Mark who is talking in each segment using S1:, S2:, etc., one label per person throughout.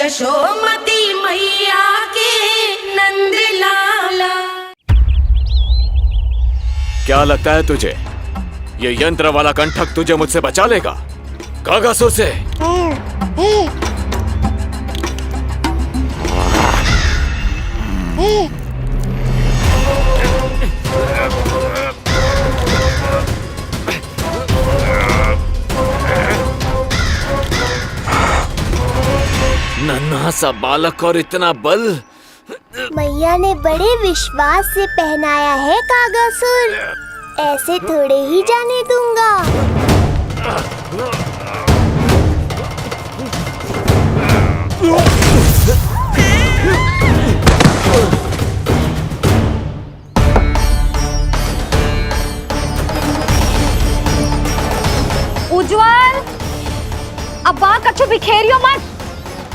S1: यशोमती मैया के नंद लाला।
S2: क्या लगता है तुझे ये यंत्र वाला कंठक तुझे मुझसे बचा लेगा? कागासुर से नन्हा सा बालक और इतना बल।
S3: मैया ने बड़े विश्वास से पहनाया है कागासुर, ऐसे थोड़े ही जाने दूंगा।
S4: उज्जवल, अब बात कच्चू बिखेरियो मत,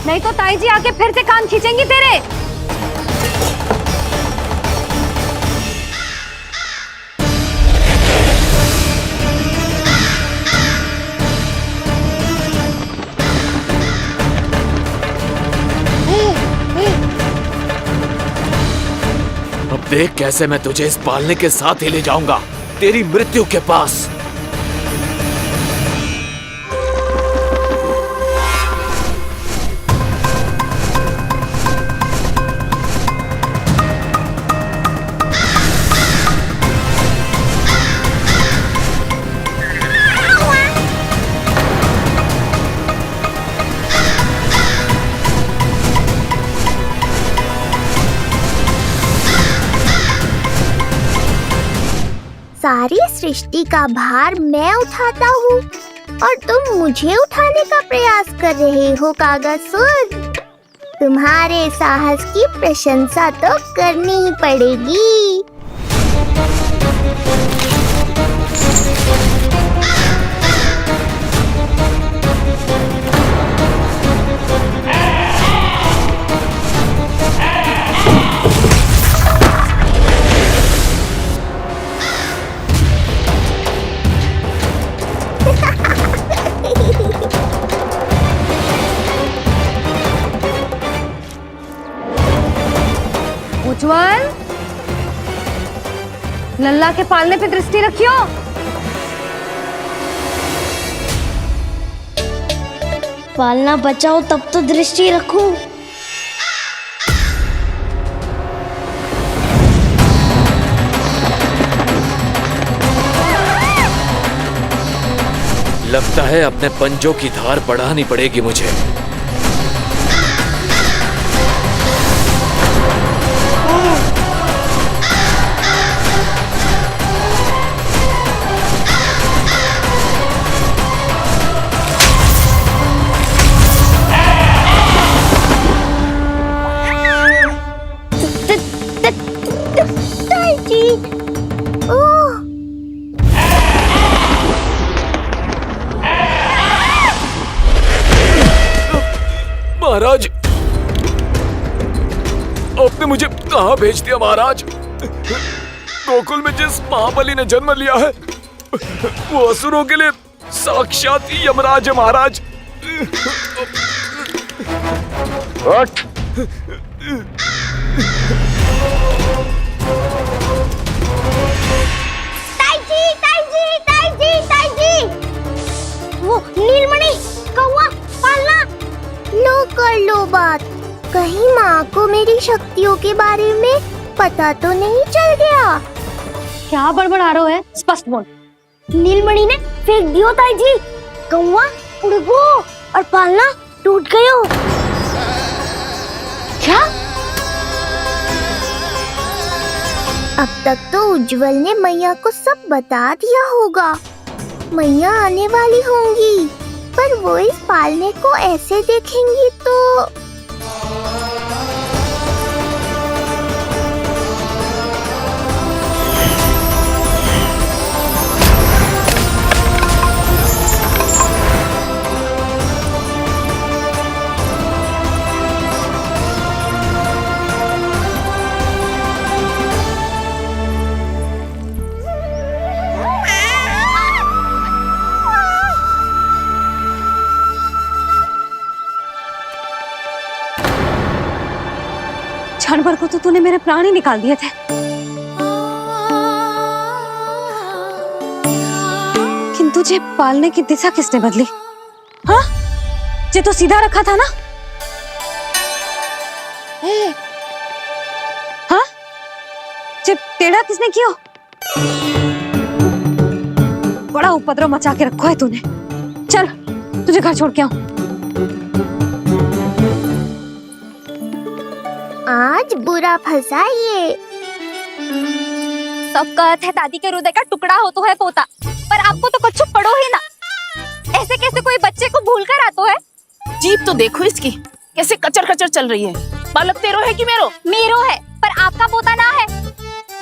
S4: नहीं तो ताई जी आके फिर से कान खींचेंगी तेरे।
S2: अब देख कैसे मैं तुझे इस पालने के साथ ही ले जाऊंगा तेरी मृत्यु के पास।
S3: सारी सृष्टि का भार मैं उठाता हूँ और तुम मुझे उठाने का प्रयास कर रहे हो कागासुर। तुम्हारे साहस की प्रशंसा तो करनी ही पड़ेगी।
S4: उज्जवल, लल्ला के पालने पे दृष्टि रखियो।
S3: पालना बचाओ तब तो दृष्टि रखूं।
S2: लगता है अपने पंजों की धार बढ़ानी पड़ेगी मुझे। महाराज, आपने मुझे कहां भेज दिया महाराज? गोकुल में जिस महाबली ने जन्म लिया है वो असुरों के लिए साक्षात यमराज है महाराज।
S3: वो नीलमणि, कौवा, पालना, लो कर लो बात। कहीं माँ को मेरी शक्तियों के बारे में पता तो नहीं चल गया?
S4: क्या बड़बड़ा रहे हो है? स्पष्ट बोल।
S3: नीलमणि ने फेंक दियो ताई जी, कौवा उड़ गयो और पालना टूट गयो। क्या? अब तक तो उज्जवल ने मैया को सब बता दिया होगा। मैया आने वाली होंगी, पर वो इस पालने को ऐसे देखेंगी तो
S4: क्षण भर को तो तूने मेरे प्राण ही निकाल दिए थे, किंतु तुझे पालने की दिशा किसने बदली? हाँ, जे तो सीधा रखा था ना? हाँ, जे टेढ़ा किसने किया? बड़ा उपद्रव मचा के रखो है तूने। चल, तुझे घर छोड़ के आऊं।
S3: आज बुरा फंसा ये।
S4: सब कहते हैं दादी के हृदय का टुकड़ा हो तो है पोता, पर आपको तो कुछ पड़ो ही ना। ऐसे कैसे कोई बच्चे को भूल कर आतो है?
S1: जीप तो देखो इसकी, कैसे कचर कचर चल रही है। बालक तेरो है कि मेरो?
S4: मेरो है, पर आपका पोता ना है।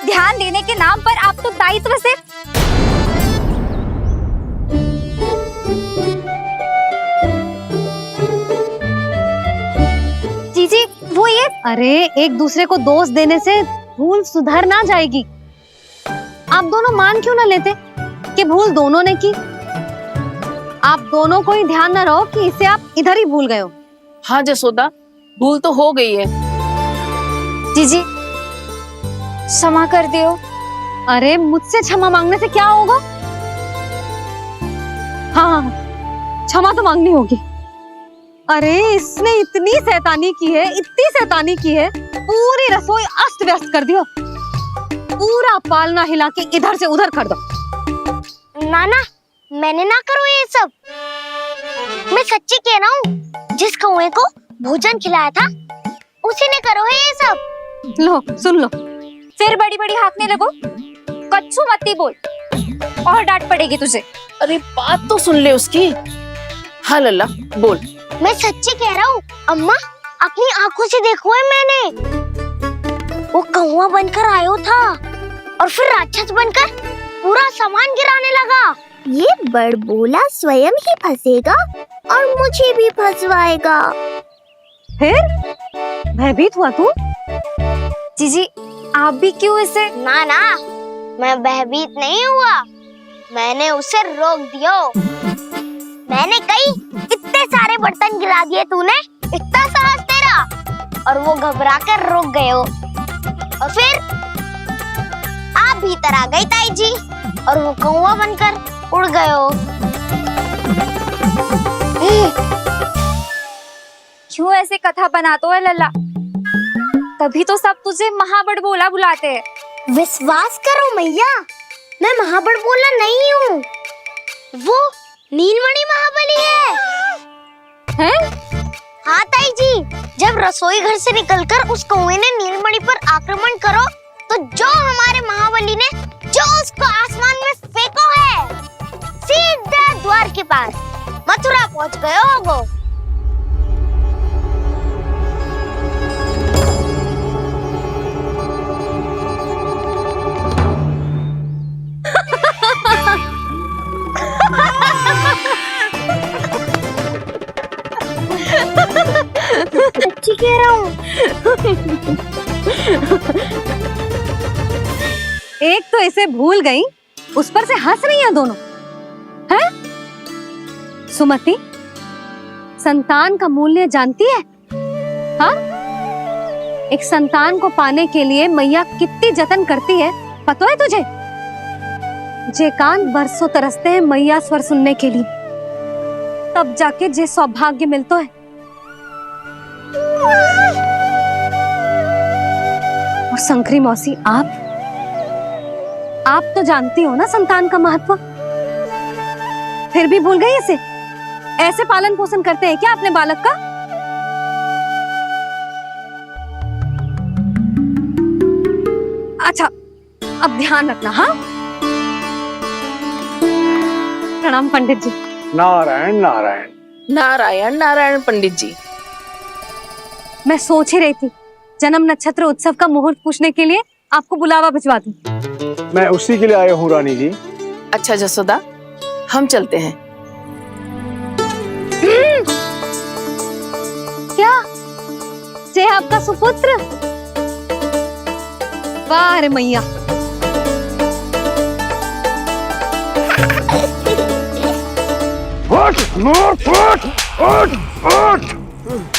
S4: ध्यान देने के नाम पर आप तो दायित्व से जीजी वो ये। अरे एक दूसरे को दोष देने से भूल सुधर ना जाएगी। आप दोनों मान क्यों ना लेते कि भूल दोनों ने की? आप दोनों को ही ध्यान न रहो कि इसे आप इधर ही भूल गए हो।
S1: हाँ जसोदा, भूल तो हो गई है।
S4: जीजी क्षमा कर दियो। अरे मुझसे क्षमा मांगने से क्या होगा? हाँ, क्षमा तो मांगनी होगी। अरे इसने इतनी शैतानी की है, इतनी शैतानी की है, पूरी रसोई अस्त व्यस्त कर दियो। पूरा पालना हिला के इधर से उधर कर दो।
S3: नाना, मैंने ना करो ये सब। मैं सच्ची कह रहा हूँ, जिस कौवे को भोजन खिलाया था उसी ने करो है ये सब।
S4: लो सुन लो, फिर बड़ी बड़ी हाँकने लगो। कच्छू मत बोल, और डांट पड़ेगी तुझे।
S1: अरे बात तो सुन ले उसकी। हाँ लल्ला बोल।
S3: मैं सच्ची कह रहा हूँ अम्मा, अपनी आंखों से देखो है मैंने। वो कौवा बनकर आयो था और फिर राक्षस बनकर पूरा सामान गिराने लगा। ये बड़बोला स्वयं ही फंसेगा और मुझे भी फंसवाएगा।
S4: फिर भयभीत हुआ तू? जीजी आप भी क्यों इसे?
S3: ना ना, मैं भयभीत नहीं हुआ, मैंने उसे रोक दिया। मैंने कही इतने सारे बर्तन गिरा दिए तूने, इतना साहस तेरा, और वो घबरा कर रुक गए हो। और फिर आप भीतर आ गई ताई जी और वो कौवा बनकर उड़ गए हो।
S4: क्यों ऐसे कथा बनाते हो लल्ला? तभी तो सब तुझे महाबड़बोला बुलाते हैं।
S3: विश्वास करो मैया, मैं महाबड़बोला नहीं हूँ, वो नीलमणि महाबली है।
S4: हैं?
S3: हाँ ताई जी, जब रसोई घर से निकलकर उस कौवे ने नीलमणि पर आक्रमण करो, तो जो हमारे महाबली ने जो उसको आसमान में फेंको है, सीधा द्वार के पास मथुरा पहुंच गए होगो। सच्ची कह रहा हूँ।
S4: एक तो इसे भूल गई, उस पर से हंस रही हैं दोनों। हैं? सुमति, संतान का मूल्य जानती है? हाँ? एक संतान को पाने के लिए मैया कितनी जतन करती है, पता है तुझे? जे कान बरसों तरसते हैं मैया स्वर सुनने के लिए, तब जाके जे सौभाग्य मिलता है। और शंकरी मौसी, आप तो जानती हो ना संतान का महत्व, फिर भी भूल गई इसे? ऐसे पालन पोषण करते हैं क्या अपने बालक का? अच्छा, अब ध्यान रखना। हाँ, प्रणाम पंडित जी।
S5: नारायण नारायण।
S1: नारायण नारायण पंडित जी।
S4: मैं सोच ही रही थी जन्म नक्षत्र उत्सव का मुहूर्त पूछने के लिए आपको बुलावा भिजवा दूं।
S5: मैं उसी के लिए आया हूँ रानी जी।
S1: अच्छा जसोदा, हम चलते हैं।
S4: क्या जे आपका सुपुत्र? वाह रे मैया।
S5: उठ, उठ, उठ, उठ, उठ,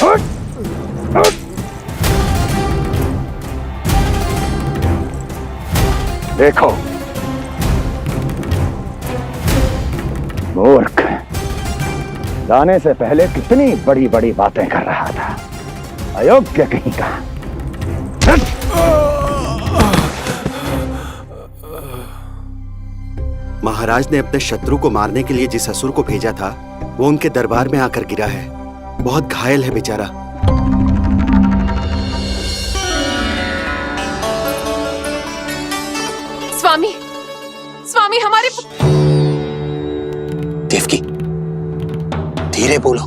S5: उठ, उठ। देखो मूर्ख, जाने से पहले कितनी बड़ी बड़ी बातें कर रहा था, अयोग्य कहीं का।
S6: महाराज ने अपने शत्रु को मारने के लिए जिस असुर को भेजा था वो उनके दरबार में आकर गिरा है। बहुत घायल है बेचारा।
S1: स्वामी, स्वामी हमारे
S7: देवकी, धीरे बोलो।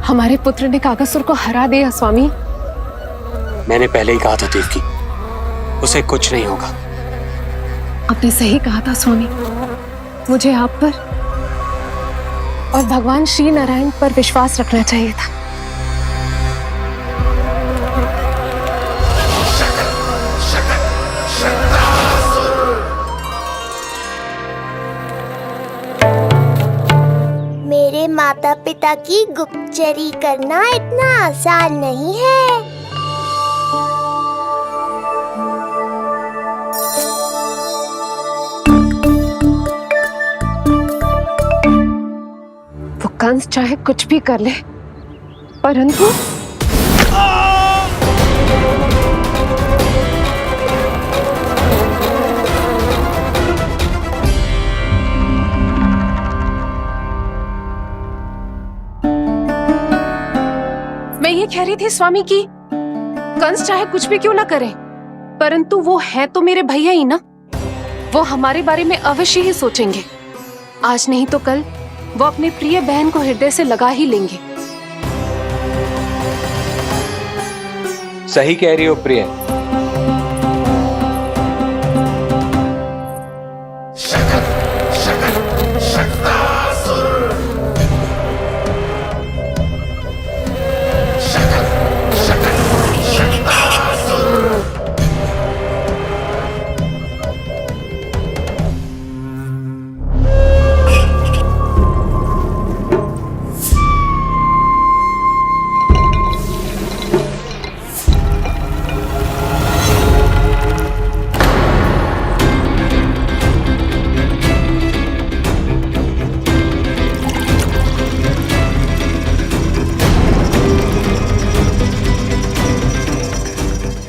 S1: हमारे पुत्र ने कागासुर को हरा दिया स्वामी।
S7: मैंने पहले ही कहा था देवकी, उसे कुछ नहीं होगा।
S1: आपने सही कहा था स्वामी। मुझे आप पर और भगवान श्री नारायण पर विश्वास रखना चाहिए था।
S3: मेरे माता पिता की गुप्तचरी करना इतना आसान नहीं है।
S1: वो कंस चाहे कुछ भी कर ले, परंतु मैं ये कह रही थी स्वामी कि कंस चाहे कुछ भी क्यों ना करे, परंतु वो है तो मेरे भैया ही ना। वो हमारे बारे में अवश्य ही सोचेंगे। आज नहीं तो कल वो अपनी प्रिय बहन को हृदय से लगा ही लेंगे।
S8: सही कह रही हो प्रिय।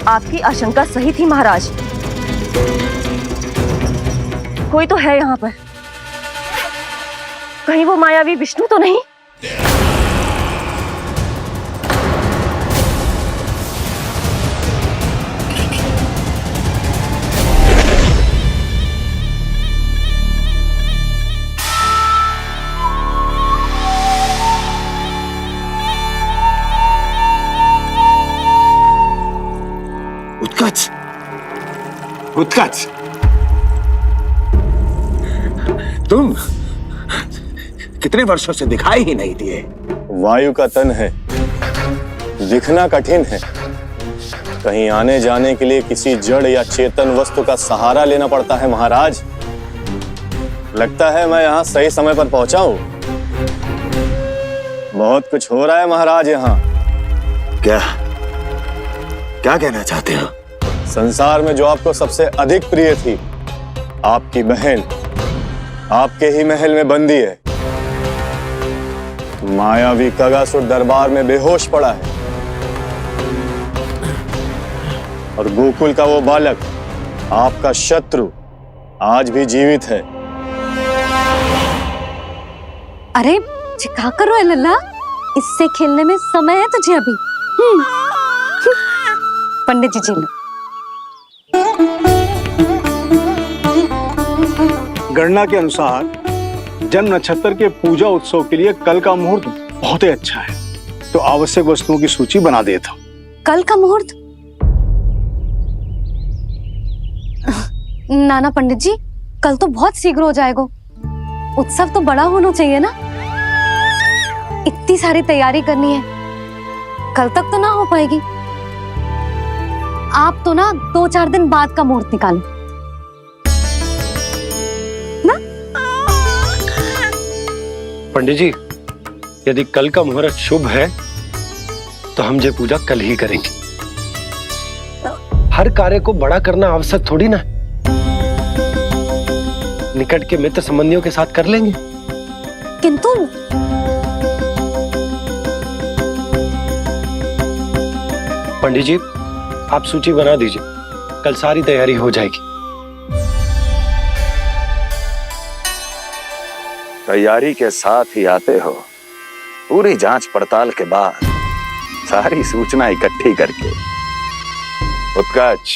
S9: आपकी आशंका सही थी महाराज। कोई तो है यहाँ पर। कहीं वो मायावी विष्णु तो नहीं?
S7: उत्कच, उत्कच, तुम कितने वर्षों से दिखाई ही नहीं दिए।
S5: वायु का तन है, दिखना कठिन है। कहीं आने जाने के लिए किसी जड़ या चेतन वस्तु का सहारा लेना पड़ता है महाराज। लगता है मैं यहाँ सही समय पर पहुंचा हूँ। बहुत कुछ हो रहा है महाराज यहाँ।
S7: क्या क्या कहना चाहते हो?
S5: संसार में जो आपको सबसे अधिक प्रिय थी, आपकी बहन, आपके ही महल में बंदी है। मायावी कागासुर दरबार में बेहोश पड़ा है और गोकुल का वो बालक, आपका शत्रु, आज भी जीवित है।
S4: अरे चिका करो लल्ला, इससे खेलने में समय है तुझे अभी। पंडित जी लो।
S5: गणना के अनुसार जन्म नक्षत्र के पूजा उत्सव के लिए कल का मुहूर्त बहुत ही अच्छा है, तो आवश्यक वस्तुओं की सूची बना देता हूँ।
S4: कल का मुहूर्त? नाना पंडित जी, कल तो बहुत शीघ्र हो जाएगा। उत्सव तो बड़ा होना चाहिए ना। इतनी सारी तैयारी करनी है, कल तक तो ना हो पाएगी। आप तो ना 2-4 दिन बाद का मुहूर्त निकालो ना।
S10: पंडित जी, यदि कल का मुहूर्त शुभ है तो हम ये पूजा कल ही करेंगे। हर कार्य को बड़ा करना आवश्यक थोड़ी ना। निकट के मित्र संबंधियों के साथ कर लेंगे।
S4: किंतु
S10: पंडित जी, आप सूची बना दीजिए, कल सारी तैयारी हो जाएगी।
S7: तैयारी के साथ ही आते हो, पूरी जांच पड़ताल के बाद सारी सूचना इकट्ठी करके। उत्कर्ष,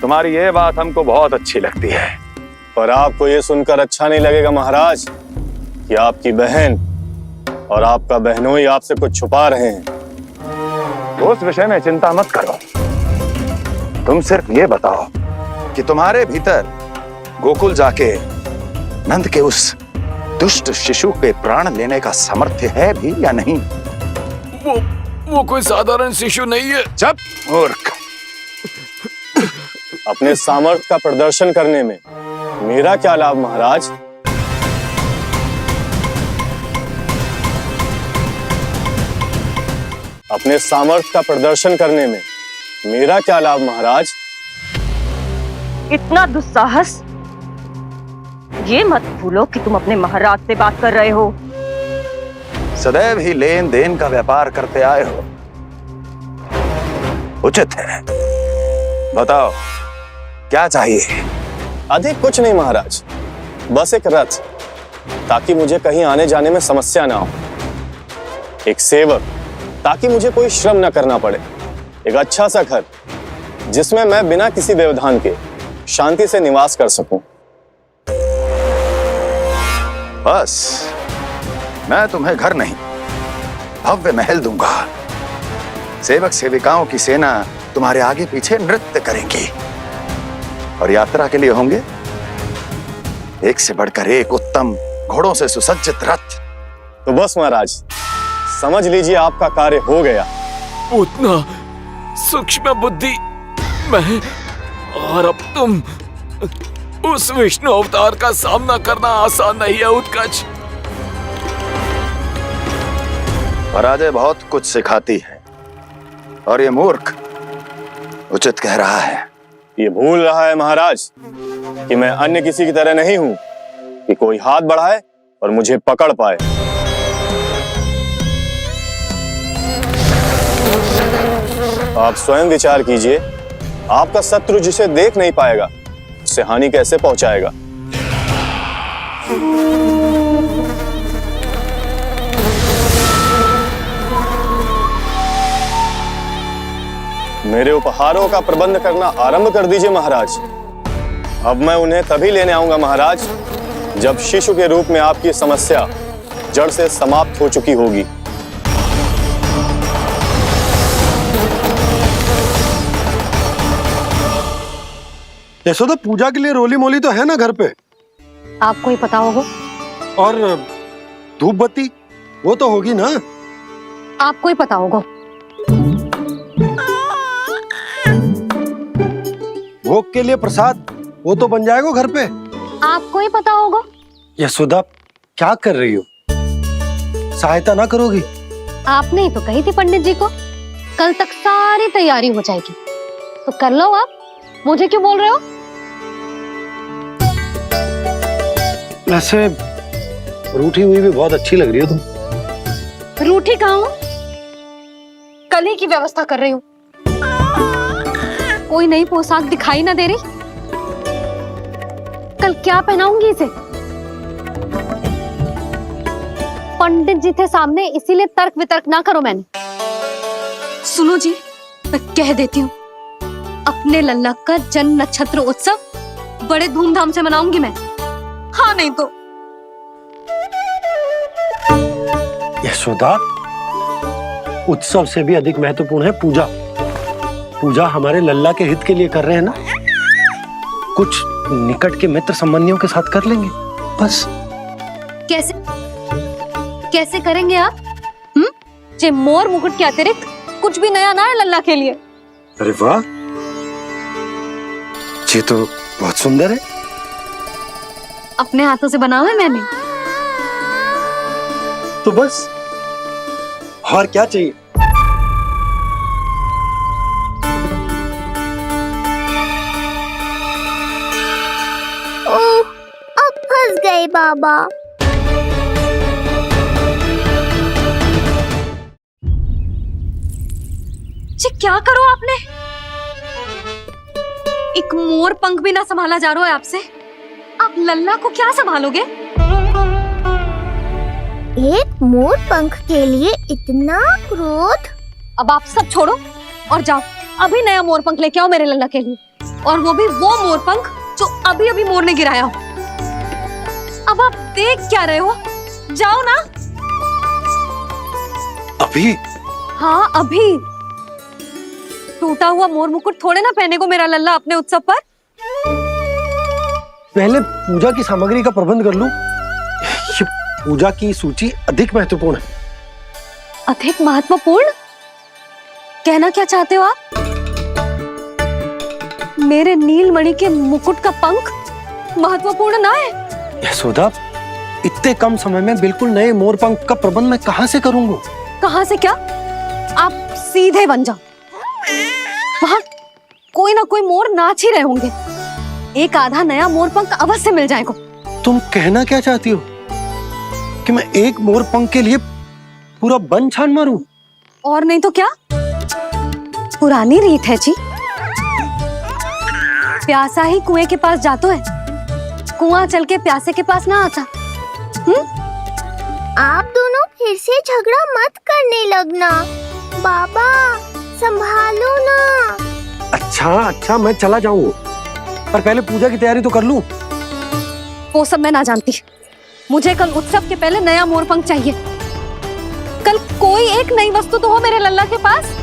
S7: तुम्हारी ये बात हमको बहुत अच्छी लगती है।
S5: पर आपको ये सुनकर अच्छा नहीं लगेगा महाराज कि आपकी बहन और आपका बहनोई आपसे कुछ छुपा रहे हैं।
S7: उस विषय में चिंता मत करो, तुम सिर्फ ये बताओ कि तुम्हारे भीतर गोकुल जाके नंद के उस दुष्ट शिशु के प्राण लेने का सामर्थ्य है भी या नहीं?
S2: वो कोई साधारण शिशु नहीं है।
S7: चुप मूर्ख।
S5: अपने सामर्थ्य का प्रदर्शन करने में मेरा क्या लाभ महाराज? अपने सामर्थ्य का प्रदर्शन करने में मेरा क्या लाभ महाराज?
S9: इतना दुस्साहस! ये मत भूलो कि तुम अपने महाराज से बात कर रहे हो।
S7: सदैव ही लेन देन का व्यापार करते आए हो, उचित है। बताओ क्या चाहिए?
S5: अधिक कुछ नहीं महाराज, बस एक रथ, ताकि मुझे कहीं आने जाने में समस्या ना हो। एक सेवक, ताकि मुझे कोई श्रम न करना पड़े। एक अच्छा सा घर, जिसमें मैं बिना किसी व्यवधान के शांति से निवास कर सकूं।
S7: बस, मैं तुम्हें घर नहीं, भव्य महल दूंगा। सेवक सेविकाओं की सेना तुम्हारे आगे पीछे नृत्य करेंगी और यात्रा के लिए होंगे एक से बढ़कर एक उत्तम घोड़ों से सुसज्जित रथ।
S5: तो बस महाराज, समझ लीजिए आपका कार्य हो गया।
S2: उतना सूक्ष्म बुद्धि मैं, और अब तुम, उस विष्णु अवतार का सामना करना आसान नहीं है उत्कर्ष।
S7: पराजय बहुत कुछ सिखाती है और ये मूर्ख उचित कह रहा है।
S5: ये भूल रहा है महाराज कि मैं अन्य किसी की तरह नहीं हूं कि कोई हाथ बढ़ाए और मुझे पकड़ पाए। आप स्वयं विचार कीजिए, आपका शत्रु जिसे देख नहीं पाएगा उससे हानि कैसे पहुंचाएगा? मेरे उपहारों का प्रबंध करना आरंभ कर दीजिए महाराज। अब मैं उन्हें तभी लेने आऊंगा महाराज, जब शिशु के रूप में आपकी समस्या जड़ से समाप्त हो चुकी होगी।
S8: यशोदा, पूजा के लिए रोली मोली तो है ना घर पे?
S4: आपको ही पता होगा।
S8: और धूप बत्ती वो तो होगी ना?
S4: आपको ही पता होगा।
S8: भोग के लिए प्रसाद वो तो बन जाएगा घर पे।
S4: आपको ही पता होगा।
S10: यशोदा, क्या कर रही हो? सहायता ना करोगी?
S4: आपने ही तो कही थी पंडित जी को, कल तक सारी तैयारी हो जाएगी, तो कर लो आप। मुझे क्यों बोल रहे हो?
S10: वैसे रूठी हुई भी बहुत अच्छी लग रही हो तुम।
S4: रूठी कहाँ हूँ? कल ही की व्यवस्था कर रही हूँ। कोई नई पोशाक दिखाई ना दे रही? कल क्या पहनाऊंगी इसे? पंडित जी थे सामने, इसीलिए तर्क वितर्क ना करो। मैंने सुनो जी, मैं कह देती हूँ, अपने लल्ला का जन्म नक्षत्र उत्सव बड़े धूमधाम से मनाऊंगी मैं। हाँ नहीं तो।
S10: यशोदा, उत्सव से भी अधिक महत्वपूर्ण है पूजा। पूजा हमारे लल्ला के हित के लिए कर रहे हैं ना। कुछ निकट के मित्र संबंधियों के साथ कर लेंगे बस।
S4: कैसे कैसे करेंगे आप? जे मोर मुकुट के अतिरिक्त कुछ भी नया ना है लल्ला के लिए।
S10: अरे वाह, ये तो बहुत सुंदर है।
S4: अपने हाथों से बनाया है मैंने।
S8: तो बस, और क्या चाहिए?
S3: गए बाबा।
S4: जी क्या करो आपने? एक मोर पंख भी ना संभाला जा रहा है आपसे। आप लल्ला को क्या संभालोगे?
S3: एक मोर पंख के लिए इतना क्रोध?
S4: अब आप सब छोड़ो और जाओ अभी नया मोर पंख लेके आओ मेरे लल्ला के लिए, और वो भी वो मोर पंख जो अभी अभी मोर ने गिराया हो। अब आप देख क्या रहे हो? जाओ ना।
S10: अभी?
S4: हाँ अभी। टूटा हुआ मोर मुकुट थोड़े ना पहने को मेरा लल्ला अपने उत्सव पर।
S10: पहले पूजा की सामग्री का प्रबंध कर लूं। ये पूजा की सूची अधिक महत्वपूर्ण है।
S4: अधिक महत्वपूर्ण? कहना क्या चाहते हो आप? मेरे नीलमणि के मुकुट का पंख महत्वपूर्ण ना है?
S10: यशोदा, इतने कम समय में बिल्कुल नए मोर पंख का प्रबंध मैं कहां से करूंगा?
S4: कहां से क्या? आप सीधे बन जाओ। वहां कोई ना कोई मोर नाच ही रहे होंगे। एक आधा नया मोर पंख अवश्य मिल जाएगा।
S10: तुम कहना क्या चाहती हो कि मैं एक मोर पंख के लिए पूरा वन छान मारूं?
S4: और नहीं तो क्या, पुरानी रीत है जी। प्यासा ही कुएं के पास जातो है, कुआं चल के प्यासे के पास ना आता।
S3: आप दोनों फिर से झगड़ा मत करने लगना। बाबा संभालो ना।
S10: अच्छा मैं चला जाऊंगा, पर पहले पूजा की तैयारी तो कर लूं।
S4: वो सब मैं ना जानती। मुझे कल उत्सव के पहले नया मोर पंख चाहिए। कल कोई एक नई वस्तु तो हो मेरे लल्ला के पास।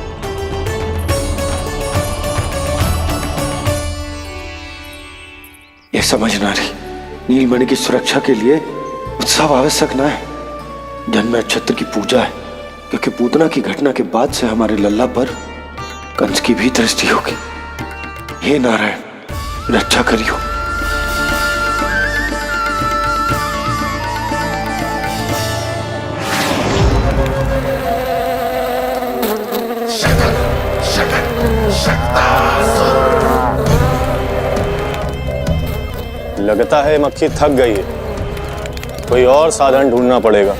S10: ये समझ ना रही, नीलमणि की सुरक्षा के लिए उत्सव आवश्यक ना है, जन्म नक्षत्र की पूजा है, क्योंकि पूतना की घटना के बाद से हमारे लल्ला पर कंस की भी दृष्टि होगी। हे नारायण, रक्षा करियो।
S5: लगता है मक्खी थक गई है, कोई और साधन ढूंढना पड़ेगा।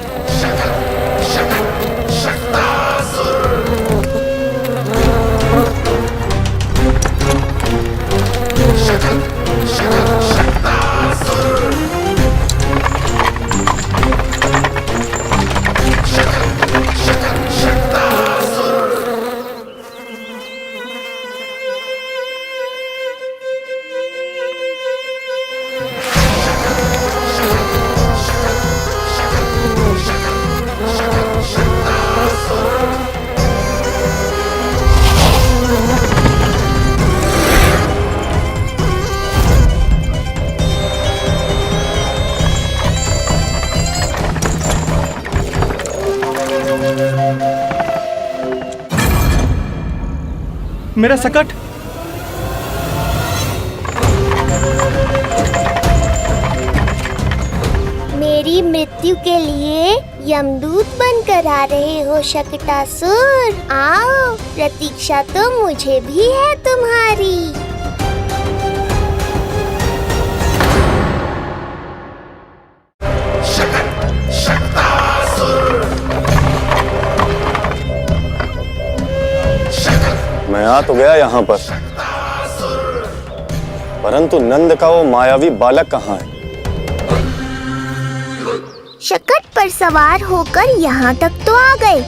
S10: मेरा सकट।
S3: मेरी मृत्यु के लिए यमदूत बनकर आ रहे हो शकटासुर। आओ, प्रतीक्षा तो मुझे भी है तुम्हारी।
S5: मैं आ तो गया यहाँ पर, परंतु नंद का वो मायावी बालक कहाँ है?
S3: शकट पर सवार होकर यहाँ तक तो आ गए,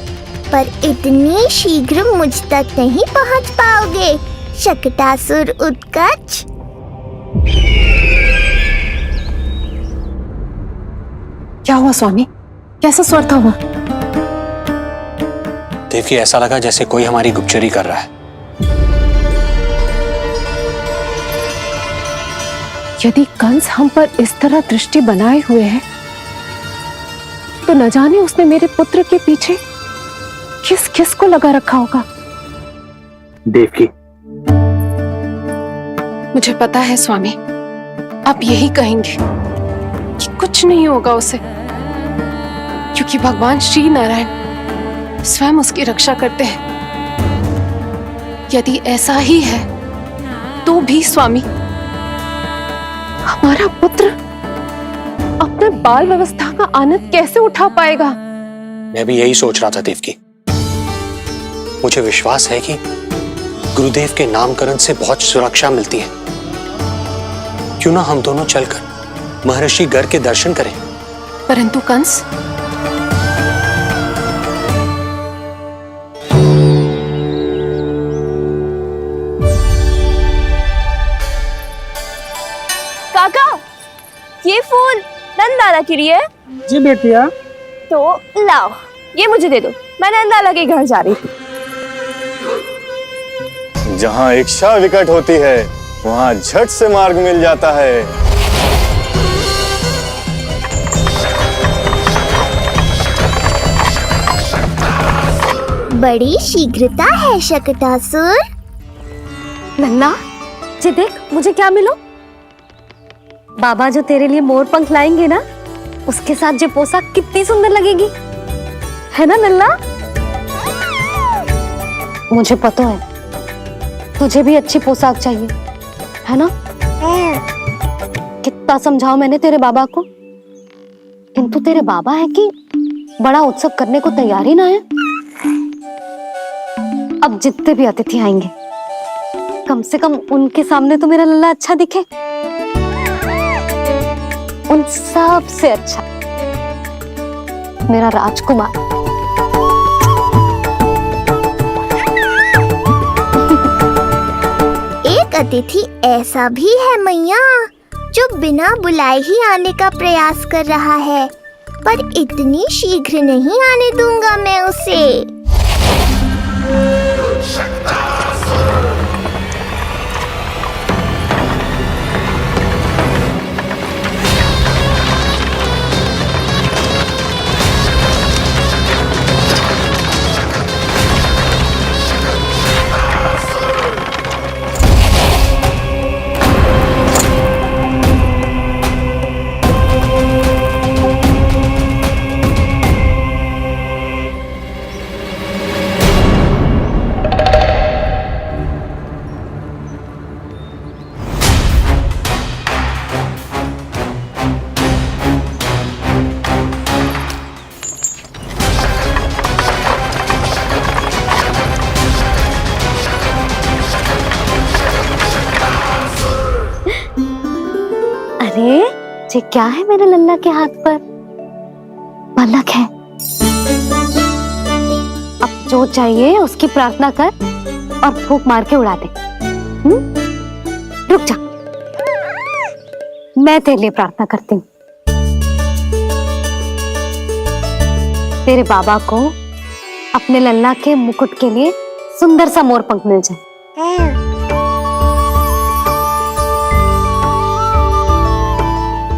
S3: पर इतनी शीघ्र मुझ तक नहीं पहुँच पाओगे शकटासुर उत्कच।
S1: क्या हुआ स्वामी? कैसा स्वर था वो?
S11: देखिए, ऐसा लगा जैसे कोई हमारी गुप्तचरी कर रहा है।
S1: यदि कंस हम पर इस तरह दृष्टि बनाए हुए है, तो न जाने उसने मेरे पुत्र के पीछे किस किस को लगा रखा होगा।
S10: देवकी,
S1: मुझे पता है स्वामी, आप यही कहेंगे कि कुछ नहीं होगा उसे, क्योंकि भगवान श्री नारायण स्वयं उसकी रक्षा करते हैं। यदि ऐसा ही है तो भी स्वामी, हमारा पुत्र अपने में बाल व्यवस्था का आनंद कैसे उठा पाएगा?
S11: मैं भी यही सोच रहा था देवकी। मुझे विश्वास है कि गुरुदेव के नामकरण से बहुत सुरक्षा मिलती है। क्यों ना हम दोनों चलकर महर्षि गर के दर्शन करें।
S1: परंतु कंस,
S3: काका, ये फूल नंदाला के लिए है?
S10: जी बेटिया।
S3: तो लाओ, ये मुझे दे दो, मैं नंदाला के घर जा रही थी।
S5: जहाँ इच्छा विकट होती है वहाँ झट से मार्ग मिल जाता है।
S3: बड़ी शीघ्रता है शकटासुर।
S4: लल्ला, ये देख मुझे क्या मिलो। बाबा जो तेरे लिए मोर पंख लाएंगे ना, उसके साथ जो पोशाक कितनी सुंदर लगेगी, है ना लल्ला? मुझे पता है तुझे भी अच्छी पोशाक चाहिए, है ना? कितना समझाओ मैंने तेरे बाबा को, किंतु तेरे बाबा है कि बड़ा उत्सव करने को तैयार ही ना है। अब जितने भी अतिथि आएंगे, कम से कम उनके सामने तो मेरा लल्ला अच्छा दिखे। उन सब से अच्छा मेरा राजकुमार।
S3: एक अतिथि ऐसा भी है मैया जो बिना बुलाए ही आने का प्रयास कर रहा है, पर इतनी शीघ्र नहीं आने दूंगा मैं उसे।
S4: अरे ये क्या है मेरे लल्ला के हाथ पर? पलक है। अब जो चाहिए उसकी प्रार्थना कर और फूंक मार के उड़ा दे। रुक जा, मैं तेरे लिए प्रार्थना करती हूँ। तेरे बाबा को अपने लल्ला के मुकुट के लिए सुंदर सा मोर पंख मिल जाए।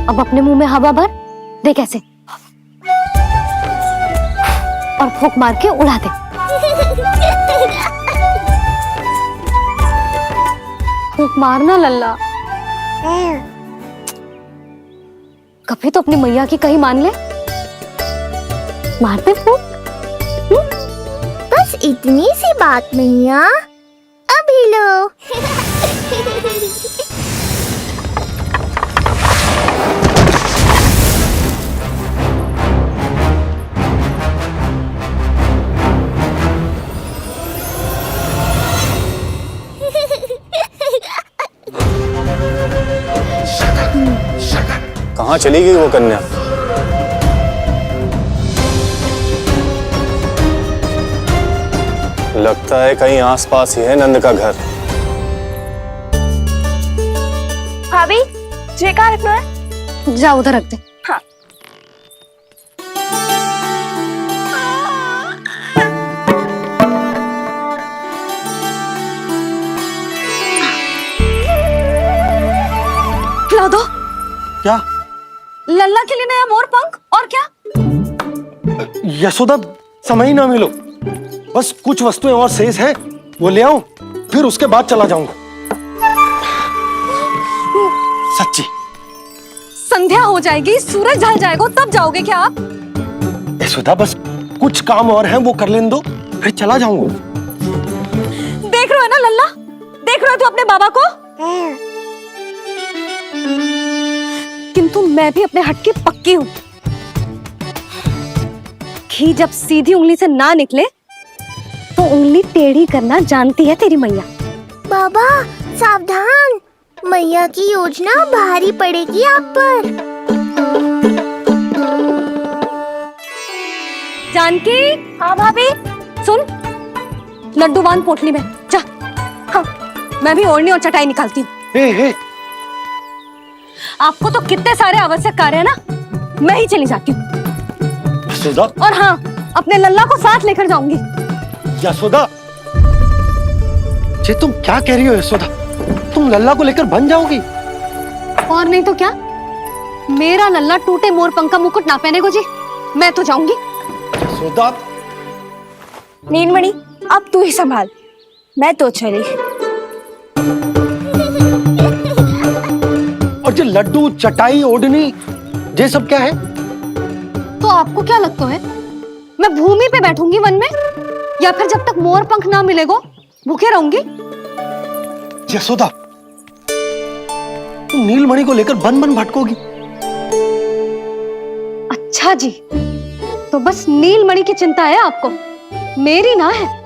S4: अब अपने मुंह में हवा भर दे कैसे, और फूंक मार के उड़ा दे। फूंक मारना लल्ला, कभी तो अपनी मैया की कहीं मान ले। मारते फूंक।
S3: बस इतनी सी बात मैया, अभी लो।
S5: कहाँ चली गई वो कन्या? लगता है कहीं आसपास ही है नंद का घर।
S3: भाभी, ये कहाँ रखना है?
S4: जा उधर रख दे।
S3: हाँ।
S4: खिला दो।
S10: क्या?
S4: लल्ला के लिए नया मोर पंख, और क्या?
S10: यशोदा, समय ही ना मिलो। बस कुछ वस्तुएं और शेष हैं, वो ले आऊं, फिर उसके बाद चला जाऊंगा। सच्ची।
S4: संध्या हो जाएगी, सूरज ढल जाएगा, तब जाओगे क्या आप?
S10: यशोदा, बस कुछ काम और हैं, वो कर लेने दो, फिर चला जाऊंगा।
S4: देख रहे हो ना लल्ला, देख रहे हो तू अपने बाबा को? किंतु मैं भी अपने हट की पक्की हूँ। घी जब सीधी उंगली से ना निकले तो उंगली टेढ़ी करना जानती है तेरी मैया।
S3: बाबा सावधान, मैया की योजना भारी पड़ेगी आप पर।
S4: जानकी। हाँ भाभी। सुन, लड्डू बांध पोटली में, जा। हाँ, मैं भी ओढ़नी और चटाई निकालती हूँ। आपको तो कितने सारे आवश्यक कार्य है ना, मैं ही चली जाती हूँ।
S10: यशोदा।
S4: और हाँ, अपने लल्ला को साथ लेकर जाऊंगी।
S10: यशोदा, ये तुम क्या कह रही हो यशोदा? तुम लल्ला को लेकर बन जाओगी?
S4: और नहीं तो क्या, मेरा लल्ला टूटे मोर पंख का मुकुट ना पहने को जी, मैं तो जाऊंगी।
S10: यशोदा।
S3: नीलमणि, अब तू ही संभाल, मैं तो चली।
S10: और ये लड्डू, चटाई, ओढ़नी, ये सब क्या है?
S4: तो आपको क्या लगता है, मैं भूमि पे बैठूंगी वन में, या फिर जब तक मोर पंख ना मिलेगा भूखे रहूंगी?
S10: यशोदा, तुम नीलमणि को लेकर बन बन भटकोगी।
S4: अच्छा जी, तो बस नीलमणि की चिंता है आपको, मेरी ना है।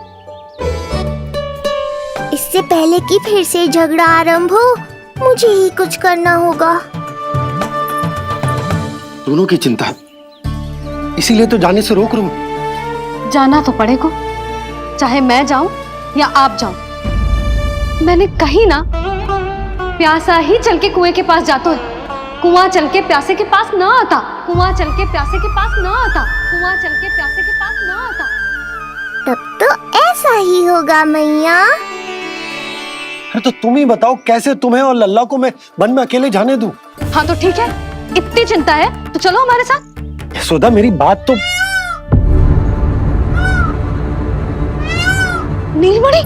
S3: इससे पहले कि फिर से झगड़ा आरंभ हो, मुझे ही कुछ करना होगा।
S10: दोनों की चिंता, इसीलिए तो जाने से रोक रहा हूं।
S4: जाना तो पड़ेगा, चाहे मैं जाऊं या आप जाओ। मैंने कहीं ना, प्यासा ही चल के कुएं के पास जाता है, कुआं चल के प्यासे के पास ना आता, कुआं चल के प्यासे के पास ना आता, कुआं चल के प्यासे के पास ना आता।
S3: तब तो ऐसा ही होगा मैया।
S10: अरे तो तुम ही बताओ, कैसे तुम्हें और लल्ला को मैं वन में अकेले जाने दूं?
S4: हाँ तो ठीक है, इतनी चिंता है तो चलो हमारे साथ।
S10: यशोदा, मेरी बात तो।
S4: नीलमणि,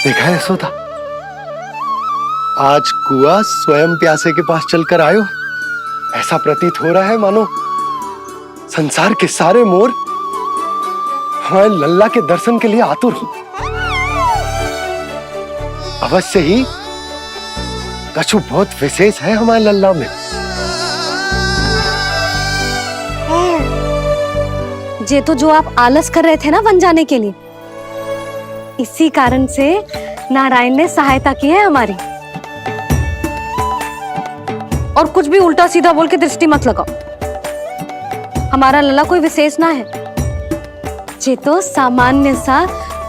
S10: देखा है यशोदा, आज कुआं स्वयं प्यासे के पास चलकर आयो। ऐसा प्रतीत हो रहा है मानो संसार के सारे मोर हमारे लल्ला के दर्शन के लिए आतुर हो। अवश्य ही कछु बहुत विशेष है हमारे लल्ला में।
S4: ये तो जो आप आलस कर रहे थे ना वन जाने के लिए, इसी कारण से नारायण ने सहायता की है हमारी। और कुछ भी उल्टा सीधा बोल के दृष्टि मत लगाओ, हमारा लल्ला कोई विशेष ना है, ये तो सामान्य सा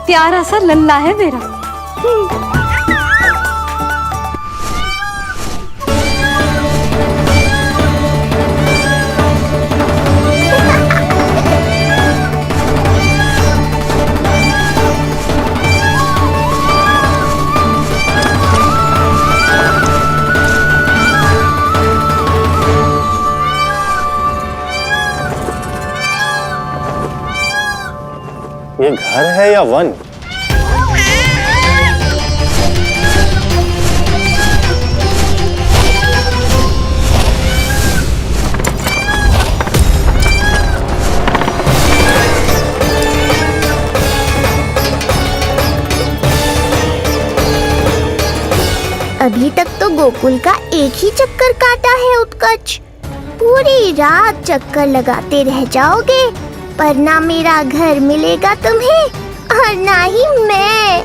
S4: प्यारा सा लल्ला है मेरा।
S5: ये घर है या वन?
S3: अभी तक तो गोकुल का एक ही चक्कर काटा है उत्कर्ष, पूरी रात चक्कर लगाते रह जाओगे, पर ना मेरा घर मिलेगा तुम्हें और ना ही मैं।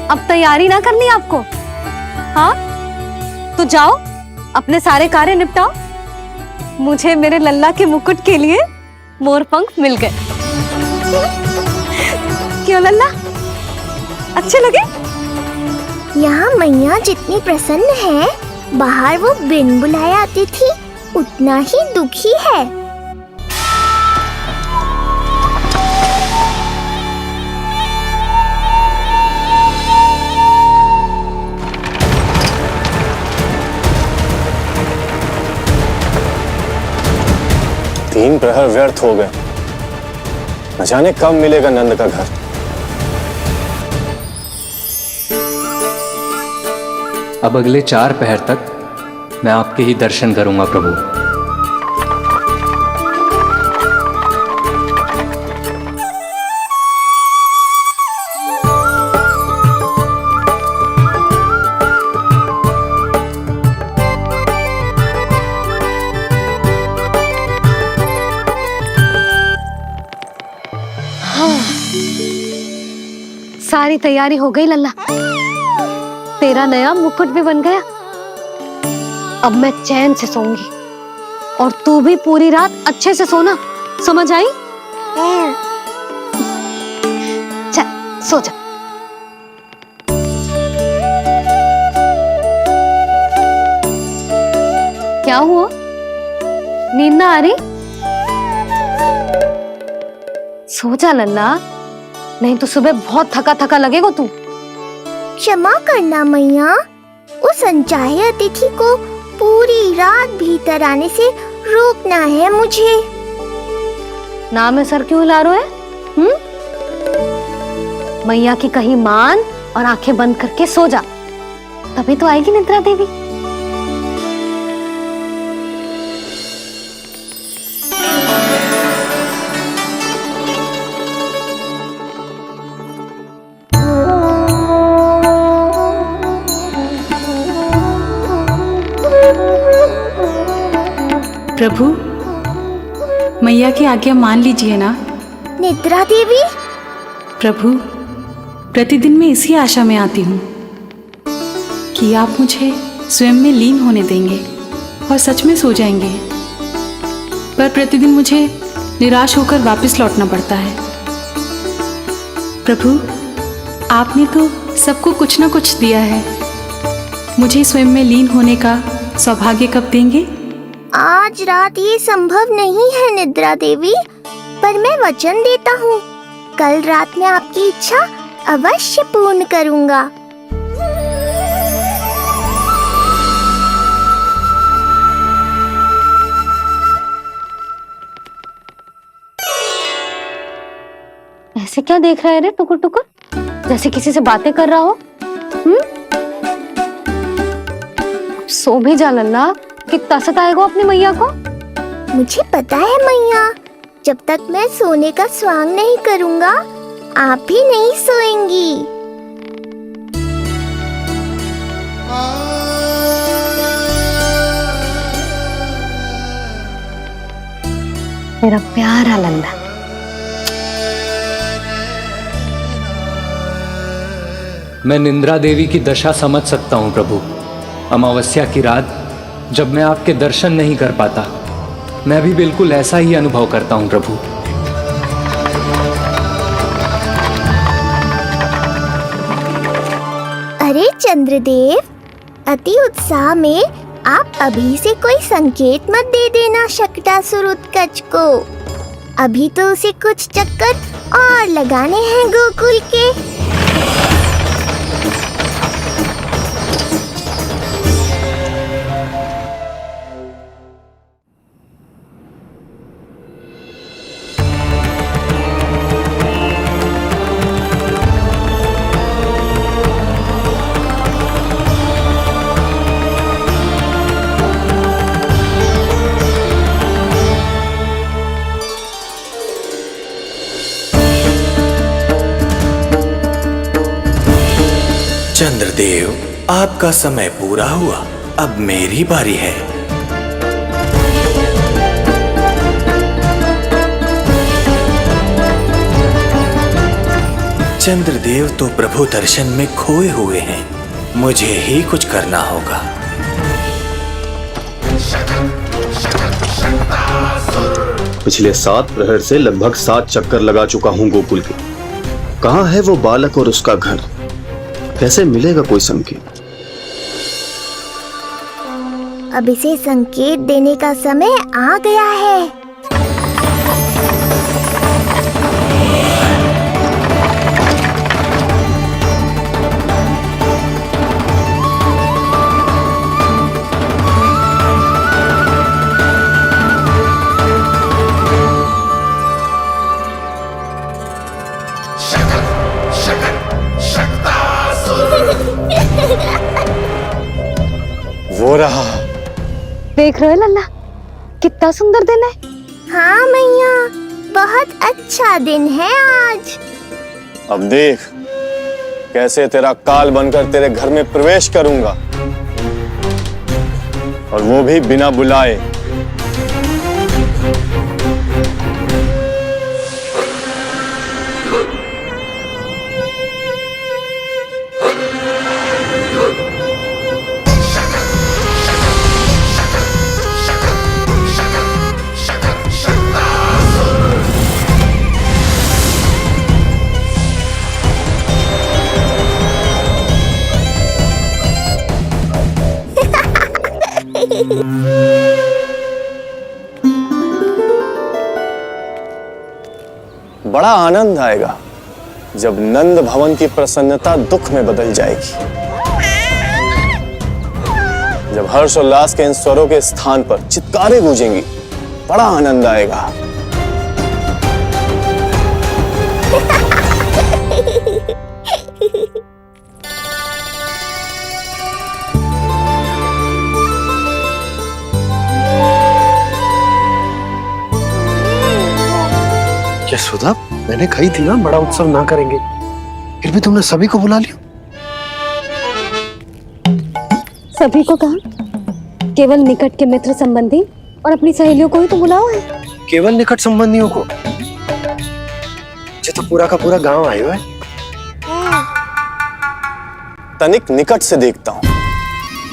S4: अब तैयारी ना करनी आपको? हाँ, तो जाओ अपने सारे कार्य निपटाओ। मुझे मेरे लल्ला के मुकुट के लिए मोर पंख मिल गए। क्यों लल्ला, अच्छे लगे?
S3: यहाँ मैया जितनी प्रसन्न है, बाहर वो बिन बुलाए आती थी उतना ही दुखी है।
S5: तीन प्रहर व्यर्थ हो गए। न जाने कब मिलेगा नंद का घर।
S12: अब अगले 4 पहर तक मैं आपके ही दर्शन करूंगा प्रभु।
S4: सारी तैयारी हो गई लल्ला, तेरा नया मुकुट भी बन गया। अब मैं चैन से सोऊंगी और तू भी पूरी रात अच्छे से सोना, समझ आई? चल सो जा। क्या हुआ, नींद ना आ रही? सो जा लल्ला, नहीं तो सुबह बहुत थका थका लगेगा तू।
S3: क्षमा करना मैया, उस अनचाहे अतिथि को पूरी रात भीतर आने से रोकना है मुझे।
S4: ना में सर क्यों हिला रहे हो? मैया की कहीं मान और आंखें बंद करके सो जा, तभी तो आएगी निद्रा देवी।
S13: प्रभु, मैया की आज्ञा मान लीजिए ना।
S3: निद्रा देवी?
S13: प्रभु, प्रतिदिन मैं इसी आशा में आती हूँ कि आप मुझे स्वयं में लीन होने देंगे और सच में सो जाएंगे, पर प्रतिदिन मुझे निराश होकर वापस लौटना पड़ता है। प्रभु, आपने तो सबको कुछ न कुछ दिया है, मुझे स्वयं में लीन होने का सौभाग्य कब देंगे?
S3: आज रात ये संभव नहीं है निद्रा देवी, पर मैं वचन देता हूँ कल रात में आपकी इच्छा अवश्य पूर्ण करूँगा।
S4: ऐसे क्या देख रहा है रे टुकुर टुकुर, जैसे किसी से बातें कर रहा हो? सो भी जा लल्ला, कितना सताएगा अपनी मैया को।
S3: मुझे पता है मैया, जब तक मैं सोने का स्वांग नहीं करूँगा आप भी नहीं सोएंगी।
S4: मेरा प्यारा लल्ला।
S12: मैं निंद्रा देवी की दशा समझ सकता हूँ प्रभु। अमावस्या की रात जब मैं आपके दर्शन नहीं कर पाता, मैं भी बिल्कुल ऐसा ही अनुभव करता हूँ प्रभु।
S3: अरे चंद्रदेव, अति उत्साह में आप अभी से कोई संकेत मत दे देना शकटासुर उत्कच को। अभी तो उसे कुछ चक्कर और लगाने हैं गोकुल के।
S14: चंद्रदेव, आपका समय पूरा हुआ, अब मेरी बारी है। चंद्रदेव तो प्रभु दर्शन में खोए हुए हैं, मुझे ही कुछ करना होगा।
S5: पिछले 7 प्रहर से लगभग 7 चक्कर लगा चुका हूँ गोकुल के। कहाँ है वो बालक और उसका घर? कैसे मिलेगा कोई संकेत?
S3: अब इसे संकेत देने का समय आ गया है।
S5: वो रहा।
S4: देख रहे हो लल्ला, कितना सुंदर दिन है।
S3: हाँ मैया, बहुत अच्छा दिन है आज।
S5: अब देख कैसे तेरा काल बनकर तेरे घर में प्रवेश करूंगा, और वो भी बिना बुलाए। बड़ा आनंद आएगा जब नंद भवन की प्रसन्नता दुख में बदल जाएगी, जब हर्षोल्लास के इन स्वरों के स्थान पर चित्कारें गूंजेंगी। बड़ा आनंद आएगा।
S10: यशोदा, मैंने कही थी ना बड़ा उत्सव ना करेंगे, फिर भी तुमने सभी को बुला लिया।
S4: सभी को कहा? केवल निकट के मित्र संबंधी और अपनी सहेलियों को ही तो बुलाओ है।
S10: केवल निकट संबंधियों को? ये तो पूरा का पूरा गांव आयो है।
S5: तनिक निकट से देखता हूं,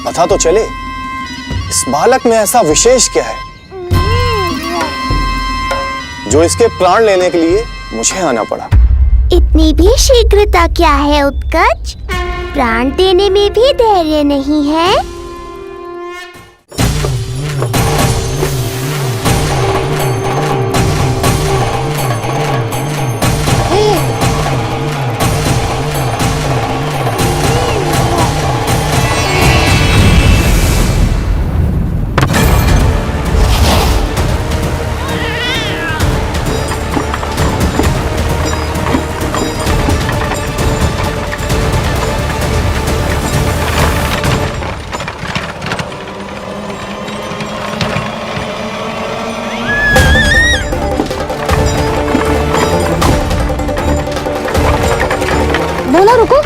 S5: पता तो चले इस बालक में ऐसा विशेष क्या है जो इसके प्राण लेने के लिए मुझे आना पड़ा।
S3: इतनी भी शीघ्रता क्या है उत्कच? प्राण देने में भी धैर्य नहीं है।
S4: बोला रुको।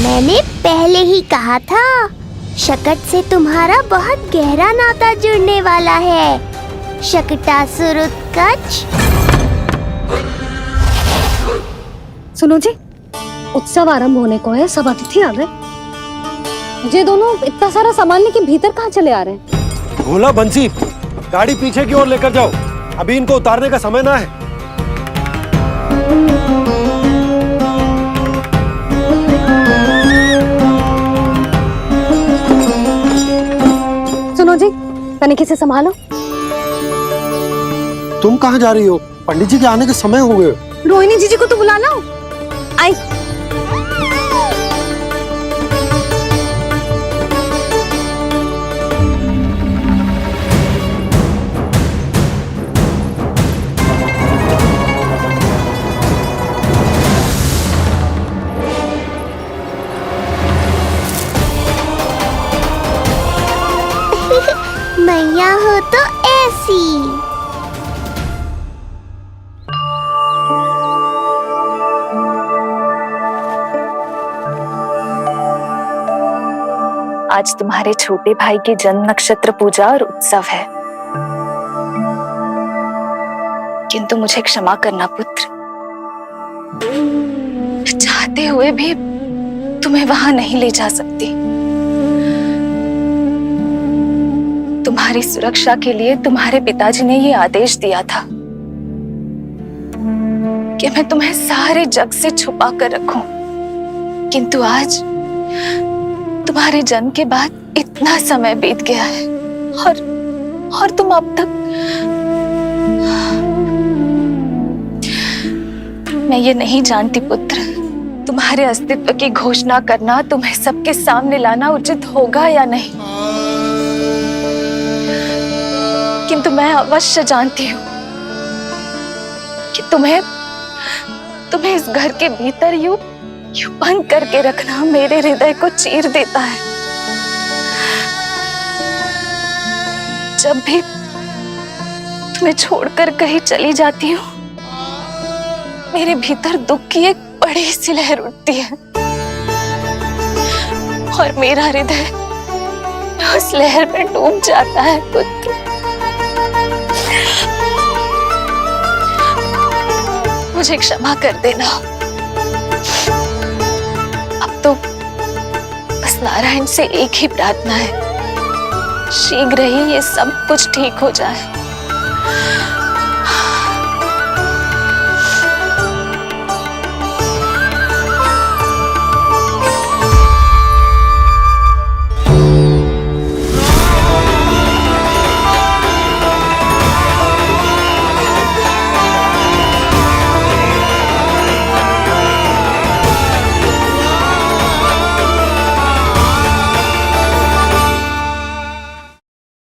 S3: मैंने पहले ही कहा था, शकट से तुम्हारा बहुत गहरा नाता जुड़ने वाला है। शकटासुर उत्कच।
S4: सुनो जी, उत्सव आरंभ होने को है, सब अतिथि आ गए। ये दोनों इतना सारा सामान लेके भीतर कहाँ चले आ रहे हैं?
S10: भोला बंसी, गाड़ी पीछे की ओर लेकर जाओ, अभी इनको उतारने का समय ना है।
S4: सुनो जी, तनिक से संभालो।
S10: तुम कहाँ जा रही हो? पंडित जी के आने के समय हो गए।
S4: रोहिणी जीजी को तो बुला लो। आई।
S3: वो तो ऐसी।
S15: आज तुम्हारे छोटे भाई की जन्म नक्षत्र पूजा और उत्सव है, किंतु मुझे क्षमा करना पुत्र, चाहते हुए भी तुम्हें वहां नहीं ले जा सकती। तुम्हारी सुरक्षा के लिए तुम्हारे पिताजी ने ये आदेश दिया था कि मैं तुम्हें सारे जग से छुपा कर रखूं, किंतु आज तुम्हारे जन्म के बाद इतना समय बीत गया है और तुम अब तक। मैं ये नहीं जानती पुत्र, तुम्हारे अस्तित्व की घोषणा करना, तुम्हें सबके सामने लाना उचित होगा या नहीं, किंतु मैं अवश्य जानती हूँ कि तुम्हें इस घर के भीतर यूं बंद करके रखना मेरे हृदय को चीर देता है। जब भी तुम्हें छोड़कर कहीं चली जाती हूँ, मेरे भीतर दुख की एक बड़ी सी लहर उठती है और मेरा हृदय उस लहर में डूब जाता है पुत्र। मुझे क्षमा कर देना। अब तो बस नारायण से एक ही प्रार्थना है, शीघ्र ही ये सब कुछ ठीक हो जाए।